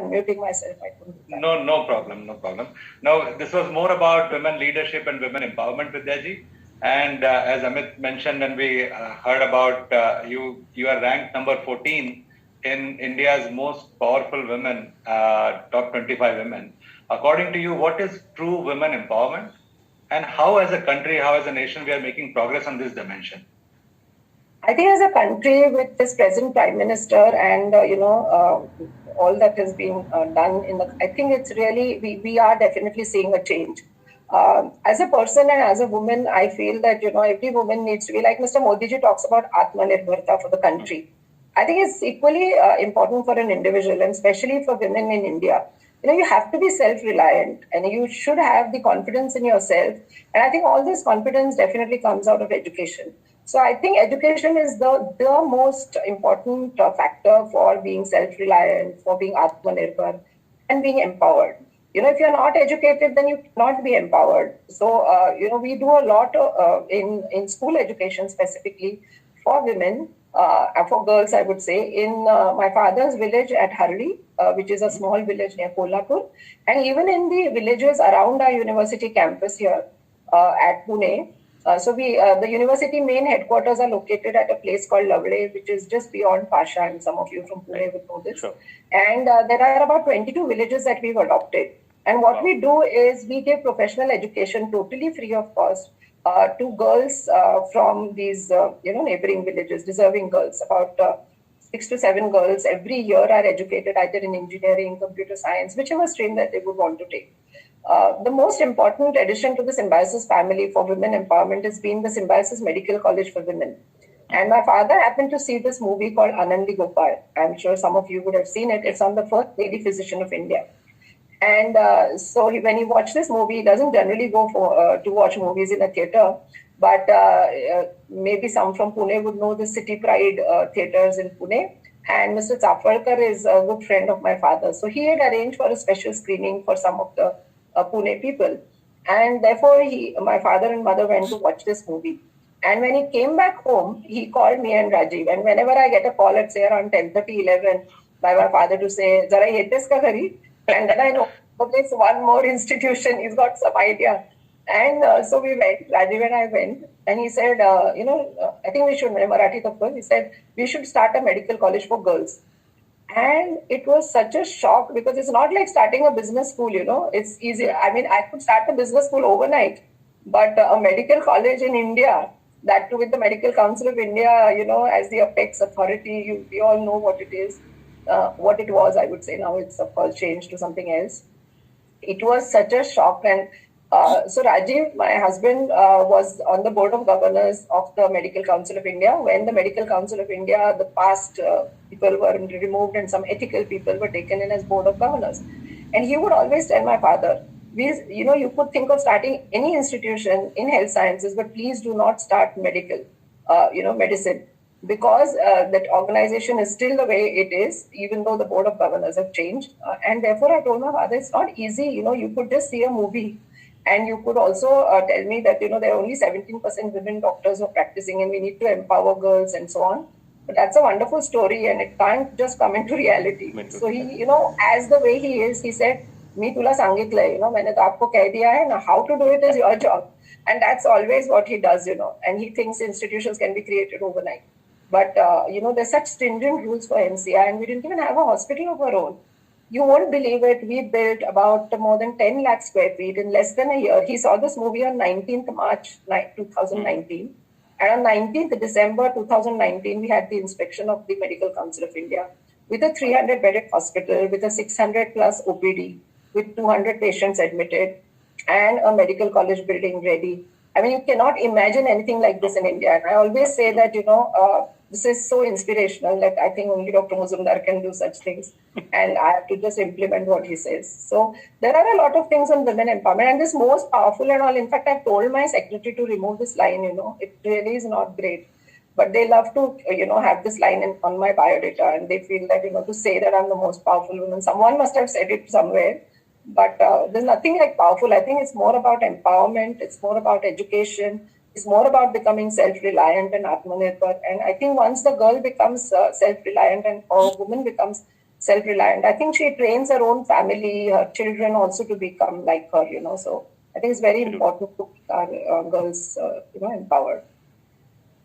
unmuting myself. I couldn't do that. No problem, no problem. Now, this was more about women leadership and women empowerment, Vidyaji. And as Amit mentioned, and we heard about you are ranked number 14 in India's most powerful women, top 25 women. According to you, what is true women empowerment? And how as a country, how as a nation, we are making progress on this dimension? I think as a country with this present Prime Minister and, all that has been done I think it's really, we are definitely seeing a change. As a person and as a woman, I feel that, every woman needs to be, like Mr. Modi ji talks about Atmanirbharta for the country. I think it's equally important for an individual and especially for women in India. You have to be self-reliant and you should have the confidence in yourself. And I think all this confidence definitely comes out of education. So I think education is the most important factor for being self-reliant, for being Atmanirbhar and being empowered. If you're not educated, then you cannot be empowered. So, we do a lot in school education specifically for women, for girls, I would say, in my father's village at Harli, which is a small village near Kolhapur, and even in the villages around our university campus here at Pune. The university main headquarters are located at a place called Lavle, which is just beyond Pasha, and some of you from Pune would know this. Sure. And there are about 22 villages that we've adopted. And what we do is we give professional education totally free of cost to girls from these, neighboring villages, deserving girls. About 6 to 7 girls every year are educated either in engineering, computer science, whichever stream that they would want to take. The most important addition to the Symbiosis family for women empowerment has been the Symbiosis Medical College for Women. And my father happened to see this movie called Anandi Gopal. I'm sure some of you would have seen it. It's on the first lady physician of India. And when he watched this movie, he doesn't generally go to watch movies in a theater. But maybe some from Pune would know the City Pride theaters in Pune. And Mr. Chapalkar is a good friend of my father. So he had arranged for a special screening for some of the Pune people. And therefore, my father and mother went to watch this movie. And when he came back home, he called me and Rajiv. And whenever I get a call at say around 10:30, 11 by my father to say, Zara yetes ka gari? And then I know, okay, so one more institution, he's got some idea. And so we went, Rajiv and I went. And he said, I think we should, Marathi of course, he said, we should start a medical college for girls. And it was such a shock because it's not like starting a business school, it's easy. I mean, I could start a business school overnight, but a medical college in India, that too with the Medical Council of India, as the apex authority, we all know what it is, what it was, I would say. Now it's of course changed to something else. It was such a shock. And so Rajiv, my husband, was on the board of governors of the Medical Council of India. When the Medical Council of India, the past people were removed and some ethical people were taken in as board of governors. And he would always tell my father, you could think of starting any institution in health sciences, but please do not start medicine, because that organization is still the way it is, even though the board of governors have changed. And therefore, I told my father, it's not easy. You could just see a movie. And you could also tell me that, there are only 17% women doctors who are practicing and we need to empower girls and so on. But that's a wonderful story and it can't just come into reality. So he, as the way he is, he said, "Me tula sangitlay, maine to aapko keh diya hai na, how to do it is your job." And that's always what he does, and he thinks institutions can be created overnight. But, there's such stringent rules for MCI and we didn't even have a hospital of our own. You won't believe it. We built about more than 10 lakh square feet in less than a year. He saw this movie on 19th March 2019. And on 19th December 2019, we had the inspection of the Medical Council of India with a 300-bedded hospital, with a 600 plus OPD, with 200 patients admitted and a medical college building ready. I mean, you cannot imagine anything like this in India. And I always say that, this is so inspirational that I think only Dr. Muzumdar can do such things. And I have to just implement what he says. So there are a lot of things on women empowerment. And this most powerful and all, in fact, I've told my secretary to remove this line, it really is not great. But they love to, have this line on my biodata. And they feel that, to say that I'm the most powerful woman. Someone must have said it somewhere. But there's nothing like powerful. I think it's more about empowerment. It's more about education. It's more about becoming self-reliant and Atmanirbhar. And I think once the girl becomes self-reliant and or woman becomes self-reliant. I think she trains her own family, her children also to become like her, So I think it's very important to keep our girls, empowered.